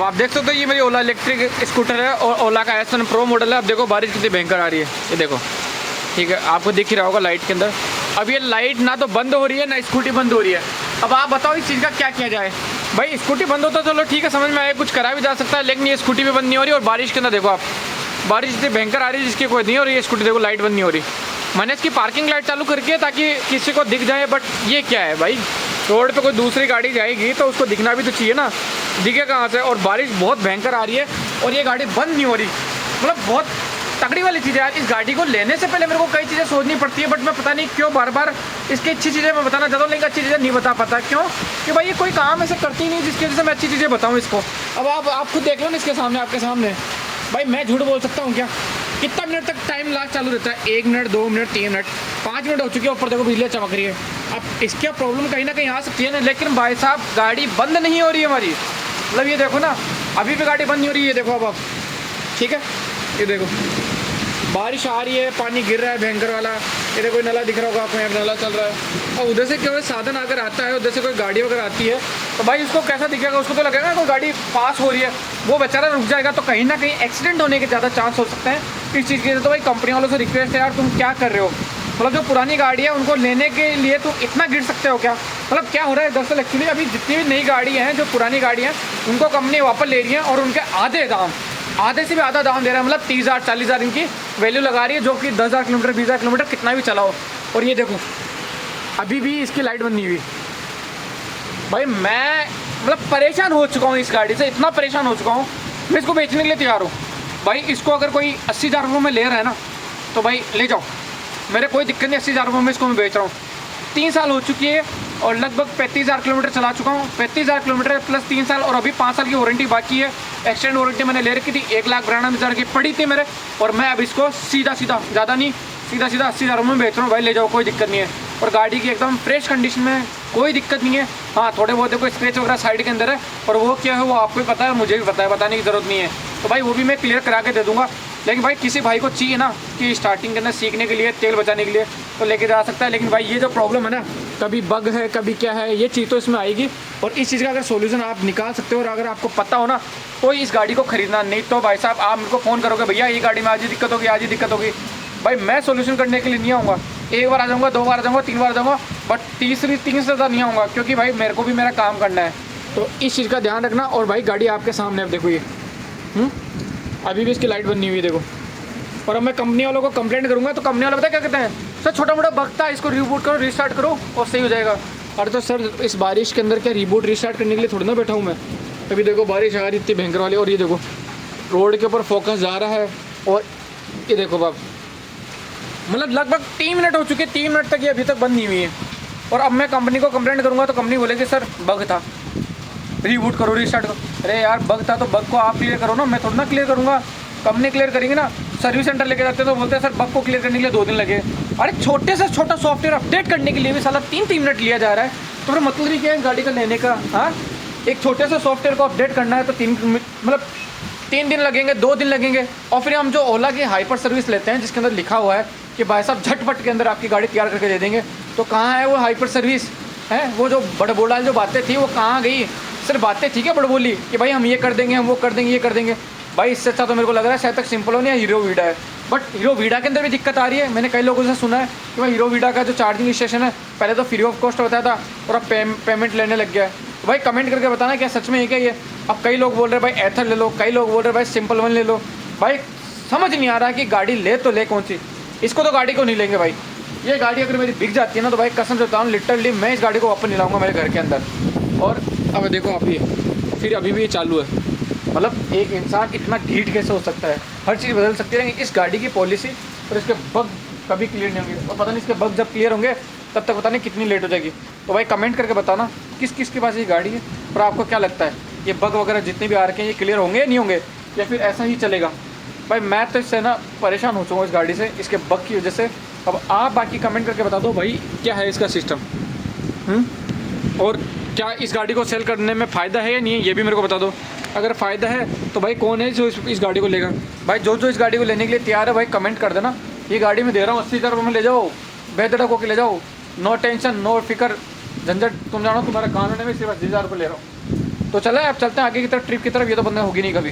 आप देख सकते हो ये मेरी ओला इलेक्ट्रिक स्कूटर है और ओला का S1 प्रो मॉडल है। अब देखो बारिश कितनी भयंकर आ रही है, ये देखो, ठीक है, आपको दिख ही रहा होगा लाइट के अंदर। अब ये लाइट ना तो बंद हो रही है ना स्कूटी बंद हो रही है। अब आप बताओ इस चीज़ का क्या किया जाए। भाई स्कूटी बंद होता चलो ठीक है, समझ में आया, कुछ करा भी जा सकता है, लेकिन ये स्कूटी भी बंद नहीं हो रही। और बारिश के अंदर देखो आप, बारिश इतनी भयंकर आ रही है जिसकी कोई नहीं हो रही है। स्कूटी देखो लाइट बंद नहीं हो रही। मैंने इसकी पार्किंग लाइट चालू करके है ताकि किसी को दिख जाए, बट ये क्या है भाई, रोड पे कोई दूसरी गाड़ी जाएगी तो उसको दिखना भी तो चाहिए ना, दिखे कहाँ से। और बारिश बहुत भयंकर आ रही है और ये गाड़ी बंद नहीं हो रही। मतलब बहुत तगड़ी वाली चीज़ है यार। इस गाड़ी को लेने से पहले मेरे को कई चीज़ें सोचनी पड़ती है, बट मैं पता नहीं क्यों बार बार इसकी अच्छी चीज़ें मैं बताना चाहता हूँ लेकिन अच्छी चीज़ें नहीं बता पाता। क्यों कि भाई ये कोई काम ऐसे करती नहीं जिसकी वजह से मैं अच्छी चीज़ें बताऊँ इसको। अब आप खुद देख लो ना इसके सामने, आपके सामने। भाई मैं झूठ बोल सकता हूँ क्या? कितना मिनट तक टाइम लाग चालू रहता है? 1 मिनट, 2 मिनट, 3 मिनट, 5 मिनट हो चुके हैं, ऊपर देखो बिजली चमक रही है। अब इसकी प्रॉब्लम कहीं ना कहीं आ सकती है ना, लेकिन भाई साहब गाड़ी बंद नहीं हो रही है हमारी। मतलब ये देखो ना, अभी भी गाड़ी बंद नहीं हो रही है, ये देखो अब ठीक है, ये देखो बारिश आ रही है, पानी गिर रहा है भयंकर वाला। ये देखो नला दिख रहा होगा आपको, यहाँ नला चल रहा है। और उधर से क्या साधन अगर आता है, उधर से कोई गाड़ी वगैरह आती है तो भाई उसको कैसा दिखेगा? उसको तो लगेगा कोई गाड़ी पास हो रही है, वो बेचारा रुक जाएगा, तो कहीं ना कहीं एक्सीडेंट होने के ज़्यादा चांस हो सकते हैं इस चीज़ के। तो भाई कंपनी वालों से रिक्वेस्ट है यार, तुम क्या कर रहे हो? मतलब जो पुरानी गाड़ी है उनको लेने के लिए तुम इतना गिर सकते हो क्या? मतलब क्या हो रहा है दरअसल एक्चुअली अभी जितनी भी नई गाड़ी हैं, जो पुरानी गाड़ी हैं, उनको कंपनी वापस ले रही है और उनके आधे से भी आधा दाम दे रहा है। मतलब 30,000 40,000 इनकी वैल्यू लगा रही है, जो कि 10,000 किलोमीटर 20,000 किलोमीटर कितना भी चलाओ। और ये देखो अभी भी इसकी लाइट बंद नहीं हुई। भाई मैं मतलब परेशान हो चुका हूँ इस गाड़ी से, इतना परेशान हो चुका हूँ, मैं इसको बेचने के लिए तैयार हूँ। भाई इसको अगर कोई 80,000 रुपये में ले रहा है ना तो भाई ले जाओ, मेरे कोई दिक्कत नहीं। 80,000 रुपये में इसको मैं बेच रहा हूँ। 3 साल हो चुकी है और लगभग 35,000 किलोमीटर चला चुका हूँ। 35,000 किलोमीटर प्लस 3 साल और अभी 5 साल की वारंटी बाकी है। एक्सटेंड वारंटी मैंने ले रखी थी, 1,92,000 की पड़ी थी मेरे, और मैं अब इसको सीधा ज़्यादा नहीं, सीधा 80,000 रुपये में बेच रहा हूँ। भाई ले जाओ, कोई दिक्कत नहीं है। और गाड़ी की एकदम फ्रेश कंडीशन में, कोई दिक्कत नहीं है। हाँ थोड़े बहुत देखो स्क्रैच वगैरह साइड के अंदर है, और वो क्या है वो आपको ही पता है, मुझे भी पता है, बताने की ज़रूरत नहीं है। तो भाई वो भी मैं क्लियर करा के दे दूँगा। लेकिन भाई किसी भाई को चाहिए ना कि स्टार्टिंग के अंदर सीखने के लिए, तेल बचाने के लिए, तो लेके जा सकता है। लेकिन भाई ये जो प्रॉब्लम है ना, कभी बग है कभी क्या है, ये चीज़ तो इसमें आएगी। और इस चीज़ का अगर सोल्यूशन आप निकाल सकते हो और अगर आपको पता हो ना, तो इस गाड़ी को खरीदना। नहीं तो भाई साहब आप मेरे को फ़ोन करोगे, भैया ये गाड़ी में आज ही दिक्कत होगी, आज ही दिक्कत होगी, भाई मैं सोल्यूशन करने के लिए नहीं आऊँगा। एक बार आ जाऊँगा, 2 बार आ जाऊँगा, 3 बार आ जाऊँगा, बट तीसरी ज़्यादा नहीं आऊँगा, क्योंकि भाई मेरे को भी मेरा काम करना है। तो इस चीज़ का ध्यान रखना। और भाई गाड़ी आपके सामने अब देखो, ये अभी भी इसकी लाइट बंद नहीं हुई देखो। और अब मैं कंपनी वालों को कंप्लेंट करूँगा तो कंपनी वाले पता क्या कहते हैं, सर छोटा मोटा बग था, इसको रिबूट करो, रिस्टार्ट करो और सही हो जाएगा। अरे तो सर इस बारिश के अंदर क्या रिबूट रिस्टार्ट करने के लिए थोड़ी ना बैठा हूँ मैं। अभी देखो बारिश आ रही इतनी भयंकर वाली, और ये देखो रोड के ऊपर फोकस जा रहा है। और ये देखो बाब, मतलब लगभग 3 मिनट हो चुके, 3 मिनट तक ये अभी तक बंद नहीं हुई है। और अब मैं कंपनी को कंप्लेंट करूँगा तो कंपनी बोलेगी सर बग था, रिबूट करो, रिस्टार्ट करो। अरे यार बग था तो बग को आप क्लियर करो ना, मैं थोड़ा ना क्लियर करूँगा, कंपनी क्लियर करेंगी ना। सर्विस सेंटर लेके जाते हैं तो बोलते हैं सर बग को क्लियर करने के लिए 2 दिन लगे। अरे छोटे से छोटा सॉफ्टवेयर अपडेट करने के लिए भी साला 3 मिनट लिया जा रहा है। तो फिर मतलब ही क्या है गाड़ी का लेने का? हाँ, एक छोटे से सॉफ्टवेयर को अपडेट करना है तो 3 दिन लगेंगे, 2 दिन लगेंगे। और फिर हम जो ओला की हाइपर सर्विस लेते हैं जिसके अंदर लिखा हुआ है कि भाई साहब झटपट के अंदर आपकी गाड़ी तैयार करके दे देंगे, तो कहाँ है वो हाइपर सर्विस? है वो जो बड़बोला जो बातें थी वो कहाँ गई? सिर्फ बातें ठीक है बड़बोली कि भाई हम ये कर देंगे, हम वो कर देंगे, ये कर देंगे। भाई इससे अच्छा तो मेरे को लग रहा है शायद तक सिंपल हो या हीरो वीडा है। बट हीरो वीडा के अंदर भी दिक्कत आ रही है। मैंने कई लोगों से सुना है कि भाई हीरो वीडा का जो चार्जिंग स्टेशन है पहले तो फ्री ऑफ कॉस्ट होता था और अब पेमेंट लेने लग गया है। तो भाई कमेंट करके बताना क्या सच में है क्या ये? अब कई लोग बोल रहे हैं भाई एथर ले लो, कई लोग बोल रहे हैं भाई सिंपल वन ले लो। भाई समझ नहीं आ रहा कि गाड़ी ले तो ले कौन सी। इसको तो गाड़ी को नहीं लेंगे भाई। ये गाड़ी अगर मेरी बिक जाती है ना तो भाई कसम से बताऊँ लिटरली मैं इस गाड़ी को वापस नहीं लाऊंगा मेरे घर के अंदर। और अब देखो आप ये फिर अभी भी ये चालू है। मतलब एक इंसान इतना ढीठ कैसे हो सकता है? हर चीज़ बदल सकती है, लेकिन इस गाड़ी की पॉलिसी और इसके बग कभी क्लियर नहीं होंगे। और पता नहीं इसके बग जब क्लियर होंगे तब तक पता नहीं कितनी लेट हो जाएगी। तो भाई कमेंट करके बताना किस किस के पास ये गाड़ी है और आपको क्या लगता है ये बग वगैरह जितने भी आ रखे हैं ये क्लियर होंगे या नहीं होंगे, या फिर ऐसा ही चलेगा? भाई मैं तो इससे ना परेशान हो चुका हूँ इस गाड़ी से, इसके बग की वजह से। अब आप बाकी कमेंट करके बता दो भाई क्या है इसका सिस्टम, और क्या इस गाड़ी को सेल करने में फ़ायदा है या नहीं है ये भी मेरे को बता दो। अगर फ़ायदा है तो भाई कौन है जो इस गाड़ी को लेगा? भाई जो इस गाड़ी को लेने के लिए तैयार है भाई कमेंट कर देना। ये गाड़ी में दे रहा हूँ 80,000 रुपये में ले जाओ, बेहतर होकर ले जाओ, नो टेंशन नो फिक्र झंझट। तुम जानो तुम्हारा काम है, मैं सिर्फ 80,000 रुपये ले रहा हूँ। तो चला अब चलते हैं आगे की तरफ, ट्रिप की तरफ। ये तो बंदा होगी नहीं कभी।